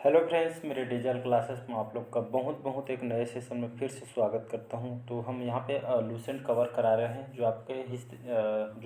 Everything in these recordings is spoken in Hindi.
हेलो फ्रेंड्स, मेरे डिजिटल क्लासेस में आप लोग का बहुत बहुत एक नए सेशन में फिर से स्वागत करता हूं। तो हम यहां पे लूसेंट कवर करा रहे हैं जो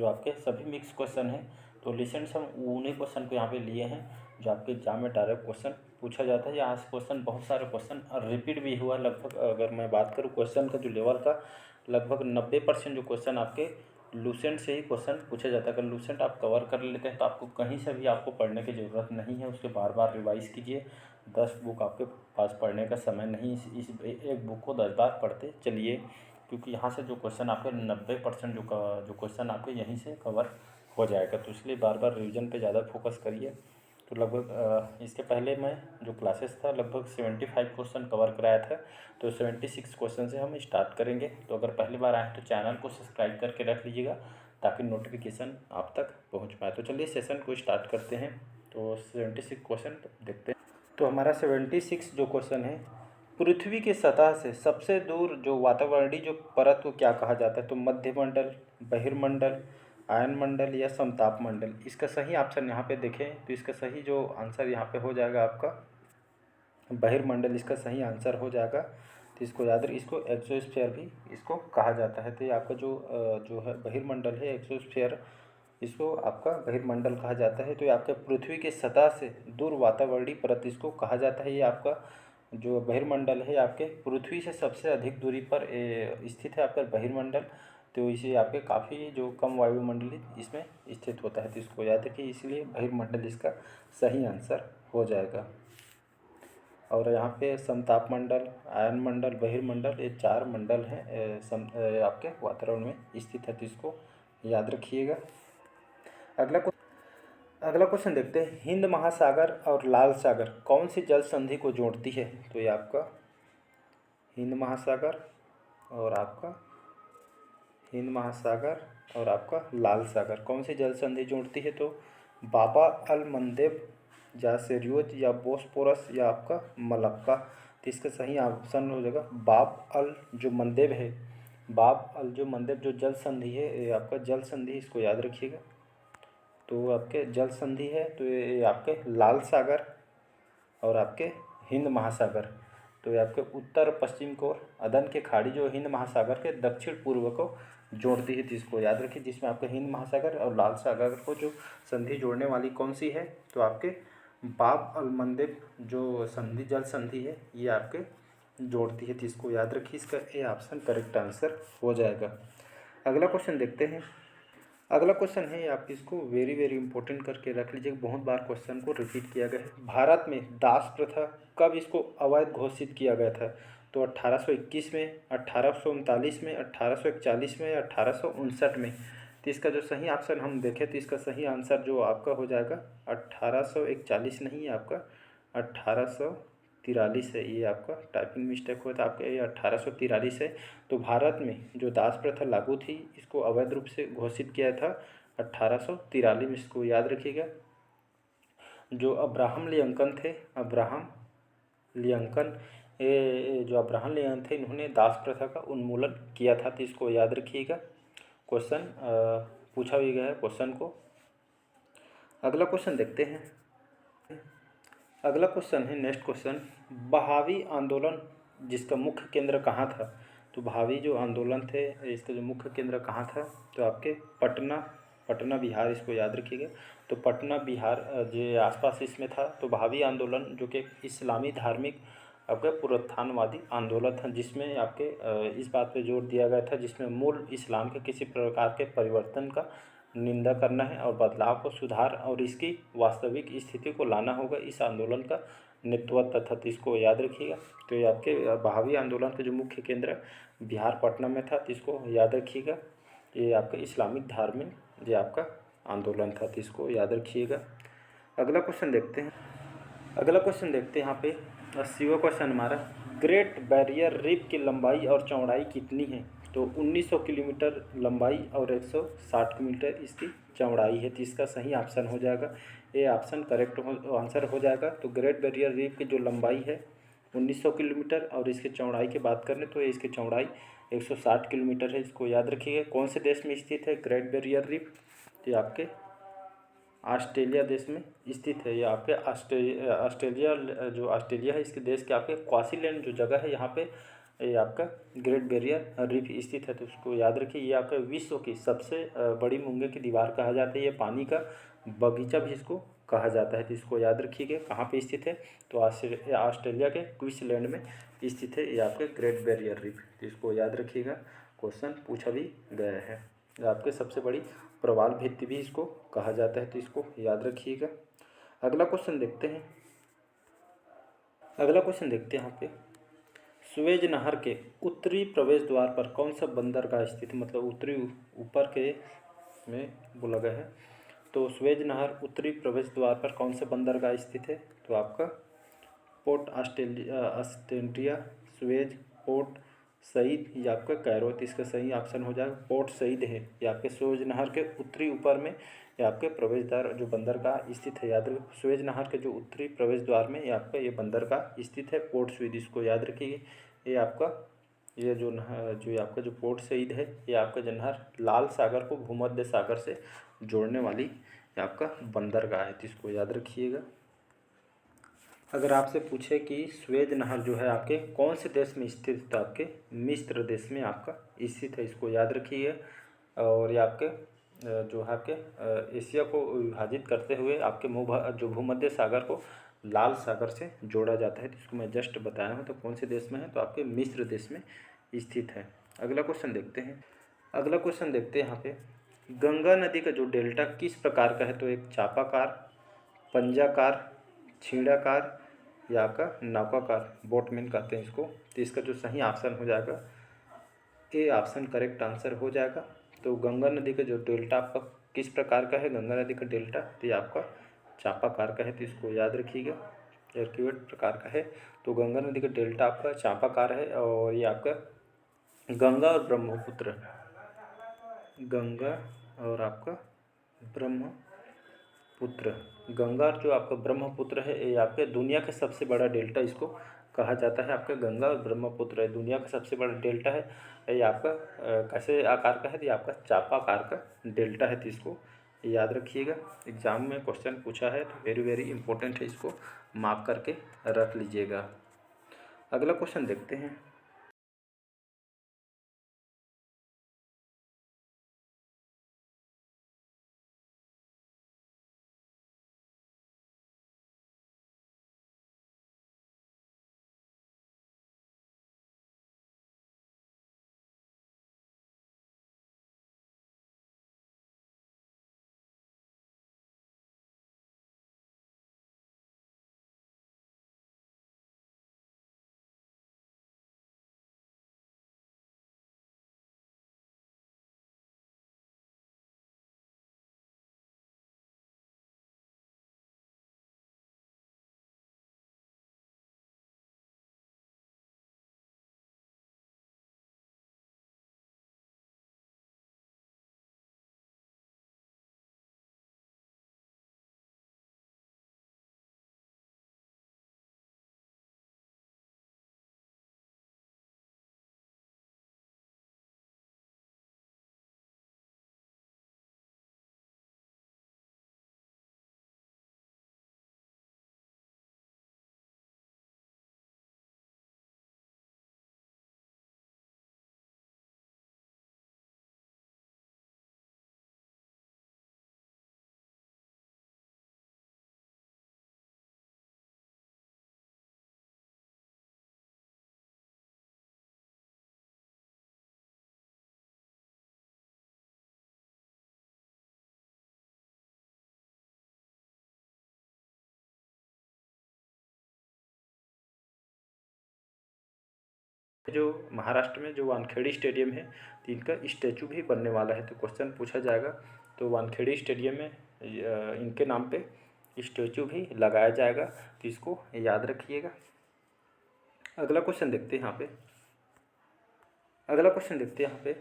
आपके सभी मिक्स क्वेश्चन हैं। तो लूसेंट से हम उन्हीं क्वेश्चन को यहां पे लिए हैं जो आपके एग्जाम में डायरेक्ट क्वेश्चन पूछा जाता है। यहाँ से क्वेश्चन बहुत सारे क्वेश्चन रिपीट भी हुआ। लगभग अगर मैं बात करूँ क्वेश्चन का जो लेवल का, लगभग 90% जो क्वेश्चन आपके लूसेंट से ही क्वेश्चन पूछा जाता है। अगर लूसेंट आप कवर कर लेते हैं तो आपको कहीं से भी आपको पढ़ने की ज़रूरत नहीं है। उसके बार बार रिवाइज़ कीजिए। 10 बुक आपके पास पढ़ने का समय नहीं, इस एक बुक को 10 बार पढ़ते चलिए, क्योंकि यहाँ से जो क्वेश्चन आपके 90% जो क्वेश्चन आपके यहीं से कवर हो जाएगा। तो इसलिए बार बार रिवीजन पे ज़्यादा फोकस करिए। तो लगभग इसके पहले मैं जो क्लासेस था लगभग 75 क्वेश्चन कवर कराया था। तो 76 क्वेश्चन से हम स्टार्ट करेंगे। तो अगर पहली बार आए तो चैनल को सब्सक्राइब करके रख लीजिएगा ताकि नोटिफिकेशन आप तक पहुंच पाए। तो चलिए सेशन को स्टार्ट करते हैं। तो 76 क्वेश्चन देखते हैं। तो हमारा 76 जो क्वेश्चन है, पृथ्वी की सतह से सबसे दूर जो वातावरणीय जो परत को क्या कहा जाता है? तो मध्यमंडल, बहिर्मंडल, आयनमंडल या समताप मंडल। इसका सही ऑप्शन यहाँ पे देखें तो इसका सही जो आंसर यहाँ पे हो जाएगा आपका बहिर्मंडल, इसका सही आंसर हो जाएगा। तो इसको याद रखिए, इसको एक्सोस्फीयर भी इसको कहा जाता है। तो ये आपका जो है बहिर्मंडल है, एक्सोस्फीयर, इसको आपका बहिर्मंडल कहा जाता है। तो ये आपके पृथ्वी के सतह से दूर वातावरणीय परत इसको कहा जाता है। ये आपका जो बहिर्मंडल है आपके पृथ्वी से सबसे अधिक दूरी पर स्थित है आपका बहिर्मंडल। तो इसे आपके काफ़ी जो कम वायुमंडलित इसमें स्थित होता है। तो इसको याद रखिए, इसलिए बहिर्मंडल इसका सही आंसर हो जाएगा। और यहाँ पे समताप मंडल, आयन मंडल, बहिर्मंडल, ये 4 मंडल हैं आपके वातावरण में स्थित है। तो इसको याद रखिएगा। अगला अगला क्वेश्चन देखते हैं, हिंद महासागर और लाल सागर कौन सी जल संधि को जोड़ती है? तो ये आपका हिंद महासागर और आपका हिंद महासागर और आपका लाल सागर कौन सी जल संधि जोड़ती है? तो बाबा अल मंदेब या सेरियोज या बोस्पोरस या आपका मलक्का। तो इसका सही ऑप्शन हो जाएगा बाब अल जो मंदेब है, बाब अल जो मंदेब जो जल संधि है, ये आपका जल संधि, इसको याद रखिएगा। तो आपके जल संधि है तो ये आपके लाल सागर और आपके हिंद महासागर। तो ये आपके उत्तर पश्चिम को अदन के खाड़ी जो हिंद महासागर के दक्षिण पूर्व को जोड़ती है। तो इसको याद रखिए, जिसमें आपके हिंद महासागर और लाल सागर को जो संधि जोड़ने वाली कौन सी है? तो आपके बाब अल मंदेब जो संधि जल संधि है ये आपके जोड़ती है। तो इसको याद रखिए, इसका ए ऑप्शन करेक्ट आंसर हो जाएगा। अगला क्वेश्चन देखते हैं। अगला क्वेश्चन है, आप इसको वेरी वेरी इंपॉर्टेंट करके रख लीजिए, बहुत बार क्वेश्चन को रिपीट किया गया है। भारत में दास प्रथा कब इसको अवैध घोषित किया गया था? तो 1821 में, 1839 में, 1841 में या 1859 में। तो इसका जो सही ऑप्शन हम देखें तो इसका सही आंसर जो आपका हो जाएगा 1841 नहीं है, आपका 1843 है। ये आपका टाइपिंग मिस्टेक हुआ था, आपका ये 1843 है। तो भारत में जो दास प्रथा लागू थी इसको अवैध रूप से घोषित किया था 1843 में। इसको याद रखिएगा। जो अब्राहम लिंकन थे, अब्राहम लिंकन, ये जो अब्राहम लिंकन थे, इन्होंने दास प्रथा का उन्मूलन किया था। तो इसको याद रखिएगा। क्वेश्चन पूछा भी गया है क्वेश्चन को। अगला क्वेश्चन देखते हैं। अगला क्वेश्चन है, नेक्स्ट क्वेश्चन, बहावी आंदोलन जिसका मुख्य केंद्र कहाँ था? तो बहावी जो आंदोलन थे इसका जो मुख्य केंद्र कहाँ था? तो आपके पटना बिहार, इसको याद रखिएगा। तो पटना बिहार जो आसपास इसमें था। तो बहावी आंदोलन जो कि इस्लामी धार्मिक आपका पुनरुत्थानवादी आंदोलन था, जिसमें आपके इस बात पे जोर दिया गया था, जिसमें मूल इस्लाम के किसी प्रकार के परिवर्तन का निंदा करना है और बदलाव को सुधार और इसकी वास्तविक स्थिति को लाना होगा। इस आंदोलन का नेतृत्व था। तो इसको याद रखिएगा। तो ये आपके बहावी आंदोलन का जो मुख्य केंद्र बिहार पटना में था। तो इसको याद रखिएगा। ये आपका इस्लामिक धार्मिक ये आपका आंदोलन था। तो इसको याद रखिएगा। अगला क्वेश्चन देखते हैं। अगला क्वेश्चन देखते हैं यहाँ पे 80वां क्वेश्चन हमारा, ग्रेट बैरियर रीफ की लंबाई और चौड़ाई कितनी है? तो 1900 किलोमीटर लंबाई और 160 किलोमीटर इसकी चौड़ाई है। तो इसका सही ऑप्शन हो जाएगा, ये ऑप्शन करेक्ट आंसर हो जाएगा। तो ग्रेट बैरियर रीफ की जो लंबाई है 1900 किलोमीटर और इसकी चौड़ाई की बात करें तो इसकी चौड़ाई 160 किलोमीटर है। इसको याद रखिएगा। कौन से देश में स्थित है ग्रेट बैरियर रीफ? तो आपके ऑस्ट्रेलिया देश में स्थित है। ये आपके ऑस्ट्रेलिया जो ऑस्ट्रेलिया है इसके देश के आपके क्वासीलैंड जो जगह है यहाँ पे ये आपका ग्रेट बैरियर रीफ स्थित है। तो उसको याद रखिए। ये आपका विश्व की सबसे बड़ी मूंगे की दीवार कहा जाता है। ये पानी का बगीचा भी इसको कहा जाता है। तो इसको याद रखिएगा कहाँ पे स्थित है। तो ऑस्ट्रेलिया के क्वींसलैंड में स्थित है ये आपके ग्रेट बैरियर रीफ। तो इसको याद रखिएगा, क्वेश्चन पूछा भी गया है। आपके सबसे बड़ी प्रवाल भित्ति भी इसको कहा जाता है। तो इसको याद रखिएगा। अगला क्वेश्चन देखते हैं। यहाँ पे सुएज नहर के उत्तरी प्रवेश द्वार पर कौन सा बंदरगाह स्थित है। मतलब उत्तरी ऊपर के में बोला गया है। तो सुएज नहर उत्तरी प्रवेश द्वार पर कौन सा बंदरगाह स्थित है। तो आपका पोर्ट ऑस्टेंड्रिया, सुएज, पोर्ट सईद या आपका कैरो। तो इसका सही ऑप्शन हो जाएगा पोर्ट सईद है। ये आपके सुएज नहर के उत्तरी ऊपर में ये आपके प्रवेश द्वार जो बंदरगाह स्थित है। याद रखिए सुएज नहर के जो उत्तरी प्रवेश द्वार में ये आपका ये बंदरगाह स्थित है पोर्ट सईद। इसको याद रखिए। ये आपका ये जो नहर जो ये आपका जो पोर्ट सईद है ये आपका जो नहर लाल सागर को भूमध्य सागर से जोड़ने वाली ये आपका बंदरगाह है। तो इसको याद रखिएगा। अगर आपसे पूछे कि सुएज नहर जो है आपके कौन से देश में स्थित है, तो आपके मिस्र देश में आपका स्थित है। इसको याद रखिए। और ये आपके जो है आपके एशिया को विभाजित करते हुए आपके जो भूमध्य सागर को लाल सागर से जोड़ा जाता है। तो इसको मैं जस्ट बताया हूँ। तो कौन से देश में है, तो आपके मिस्र देश में स्थित है। अगला क्वेश्चन देखते हैं। यहाँ पे गंगा नदी का जो डेल्टा किस प्रकार का है। तो एक चापाकार, पंजाकार, छींड़ाकार या आपका नौकाकार, बोटमैन कहते हैं इसको। तो इसका जो सही ऑप्शन हो जाएगा ए ऑप्शन करेक्ट आंसर हो जाएगा। तो गंगा नदी का जो डेल्टा आपका किस प्रकार का है, गंगा नदी का डेल्टा, तो ये आपका चापाकार का है। तो इसको याद रखिएगा, एक्यूरेट प्रकार का है। तो गंगा नदी का डेल्टा आपका चापाकार है। और ये आपका गंगा और ब्रह्मपुत्र, गंगा और आपका ब्रह्मपुत्र, गंगा जो आपका ब्रह्मपुत्र है ये आपके दुनिया का सबसे बड़ा डेल्टा इसको कहा जाता है। आपका गंगा और ब्रह्मपुत्र है दुनिया का सबसे बड़ा डेल्टा है। ये आपका कैसे आकार का है, तो ये आपका चापा आकार का डेल्टा है। तो इसको याद रखिएगा। एग्जाम में क्वेश्चन पूछा है तो वेरी वेरी इंपॉर्टेंट है, इसको मार्क करके रख लीजिएगा। अगला क्वेश्चन देखते हैं। जो महाराष्ट्र में जो वानखेड़ी स्टेडियम है तो इनका स्टैचू भी बनने वाला है। तो क्वेश्चन पूछा जाएगा तो वानखेड़ी स्टेडियम में इनके नाम पे स्टैचू भी लगाया जाएगा। तो इसको याद रखिएगा। अगला क्वेश्चन देखते हैं यहाँ पे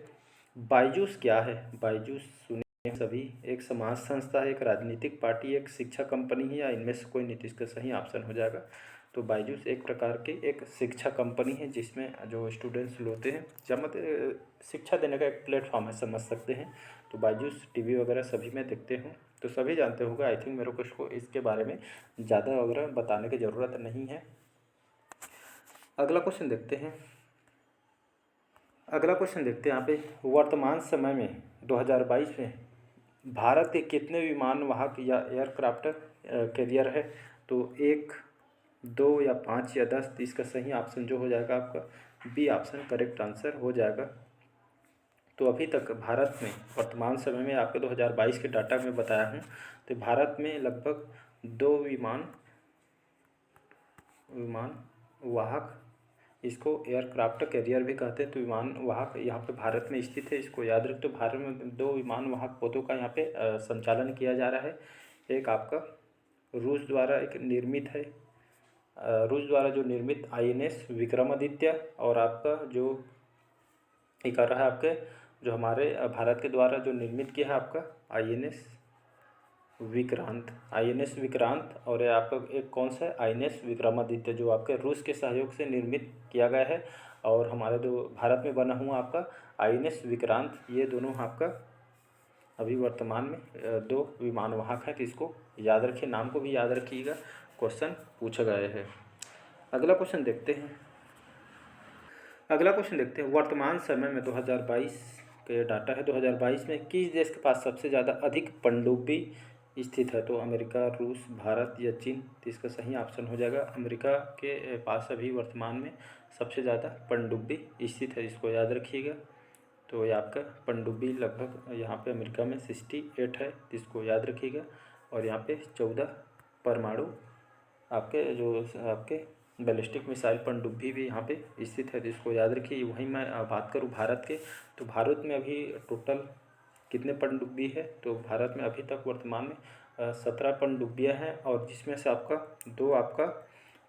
बायजूस क्या है। बायजूस सुनिए सभी, एक समाज संस्था है, एक राजनीतिक पार्टी, एक शिक्षा कंपनी है, या इनमें से कोई नहीं। तो इसका सही ऑप्शन हो जाएगा। तो बायजूस एक प्रकार की एक शिक्षा कंपनी है जिसमें जो स्टूडेंट्स होते हैं या मतलब शिक्षा देने का एक प्लेटफॉर्म है, समझ सकते हैं। तो बायजूस टीवी वगैरह सभी में देखते हूँ। तो सभी जानते होंगे। आई थिंक मेरे को इसके बारे में ज़्यादा वगैरह बताने की ज़रूरत नहीं है। अगला क्वेश्चन देखते हैं। यहाँ पे वर्तमान समय में 2022 में भारत के कितने विमान वाहक या एयरक्राफ्ट कैरियर है? तो 1, 2 या 5 या 10। तो इसका सही ऑप्शन जो हो जाएगा आपका बी ऑप्शन करेक्ट आंसर हो जाएगा। तो अभी तक भारत में वर्तमान समय में आपके 2022 के डाटा में बताया हूँ, तो भारत में लगभग 2 विमान वाहक, इसको एयरक्राफ्ट कैरियर भी कहते हैं, तो विमान वाहक यहाँ पे भारत में स्थित है। इसको याद रख। तो भारत में 2 विमान वाहक पोतों का यहाँ पे संचालन किया जा रहा है। एक आपका रूस द्वारा एक निर्मित है, रूस द्वारा जो निर्मित INS विक्रमादित्य, और आपका जो एक आ रहा है आपके जो हमारे भारत के द्वारा जो निर्मित किया है आपका INS विक्रांत, और ये आपका एक कौन सा है INS विक्रमादित्य, जो आपके रूस के सहयोग से निर्मित किया गया है। और हमारे जो भारत में बना हुआ आपका INS विक्रांत, ये दोनों आपका अभी वर्तमान में 2 विमान वाहक हैं। तो इसको याद रखिए, नाम को भी याद रखिएगा, क्वेश्चन पूछा गया है। अगला क्वेश्चन देखते हैं। वर्तमान समय में 2022 के डाटा है। 2022 में किस देश के पास सबसे ज़्यादा अधिक पनडुब्बी स्थित है? तो अमेरिका, रूस, भारत या चीन। तो इसका सही ऑप्शन हो जाएगा अमेरिका के पास अभी वर्तमान में सबसे ज़्यादा पनडुब्बी स्थित है। इसको याद रखिएगा। तो ये आपका पनडुब्बी लगभग यहाँ पे अमेरिका में 68 है। इसको याद रखिएगा। और यहाँ पे 14 परमाणु आपके जो आपके बैलिस्टिक मिसाइल पनडुब्बी भी यहाँ पे स्थित है। इसको याद रखिए। वहीं मैं बात करूँ भारत के, तो भारत में अभी टोटल कितने पनडुब्बी है? तो भारत में अभी तक वर्तमान में 17 पनडुब्बियाँ हैं, और जिसमें से आपका 2 आपका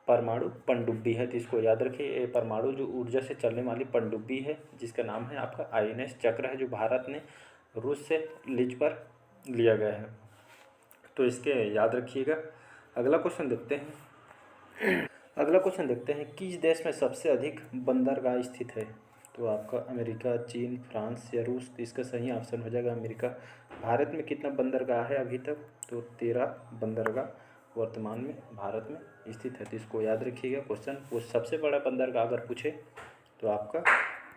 परमाणु पनडुब्बी है। तो इसको याद रखिए। ये परमाणु जो ऊर्जा से चलने वाली पनडुब्बी है, जिसका नाम है आपका INS चक्र है, जो भारत ने रूस से लीज पर लिया गया है। तो इसके याद रखिएगा। अगला क्वेश्चन देखते हैं। किस देश में सबसे अधिक बंदरगाह स्थित है? तो आपका अमेरिका, चीन, फ्रांस या रूस। तो इसका सही ऑप्शन हो जाएगा अमेरिका। भारत में कितना बंदरगाह है अभी तक? तो 13 बंदरगाह वर्तमान में भारत में स्थित है। तो इसको याद रखिएगा। क्वेश्चन वो सबसे बड़ा बंदरगाह अगर पूछे तो आपका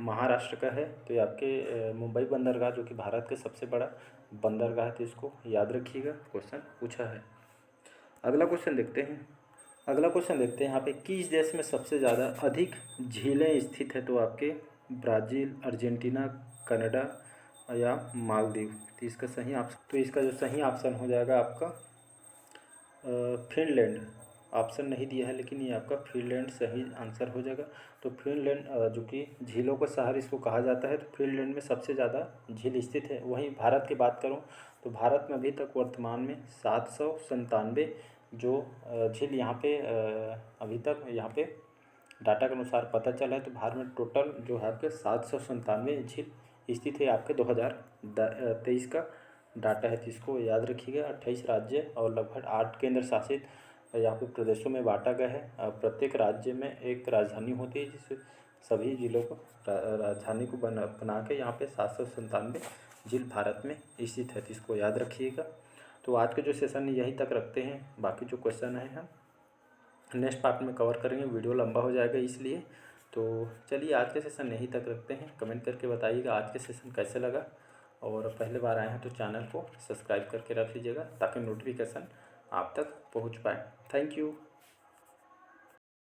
महाराष्ट्र का है। तो ये आपके मुंबई बंदरगाह, जो कि भारत का सबसे बड़ा बंदरगाह है। तो इसको याद रखिएगा, क्वेश्चन पूछा है। अगला क्वेश्चन देखते हैं। यहाँ पे किस देश में सबसे ज़्यादा अधिक झीलें स्थित है? तो आपके ब्राज़ील, अर्जेंटीना, कनाडा या मालदीव। तो इसका जो सही ऑप्शन हो जाएगा आपका फिनलैंड। ऑप्शन नहीं दिया है, लेकिन ये आपका फिनलैंड सही आंसर हो जाएगा। तो फिनलैंड जो कि झीलों का शहर इसको कहा जाता है, तो फिनलैंड में सबसे ज़्यादा झील स्थित है। वहीं भारत की बात करूं तो भारत में अभी तक वर्तमान में 797 जो झील यहाँ पे अभी तक यहाँ पे डाटा के अनुसार पता चला है। तो भारत में टोटल जो है आपके 797 झील स्थित है। आपके 2023 का डाटा है। तो इसको याद रखिएगा। 28 राज्य और लगभग 8 केंद्र शासित यहाँ पे प्रदेशों में बांटा गया है। प्रत्येक राज्य में एक राजधानी होती है, जिससे सभी जिलों को राजधानी को बना के यहाँ पे 797 झील भारत में स्थित है। तो इसको याद रखिएगा। तो आज के जो सेशन यहीं तक रखते हैं। बाकी जो क्वेश्चन है हम नेक्स्ट पार्ट में कवर करेंगे। वीडियो लंबा हो जाएगा इसलिए। तो चलिए आज के सेशन यहीं तक रखते हैं। कमेंट करके बताइएगा आज के सेशन कैसे लगा, और पहले बार आए हैं तो चैनल को सब्सक्राइब करके रख लीजिएगा, ताकि नोटिफिकेशन आप तक पहुंच पाए। Thank you.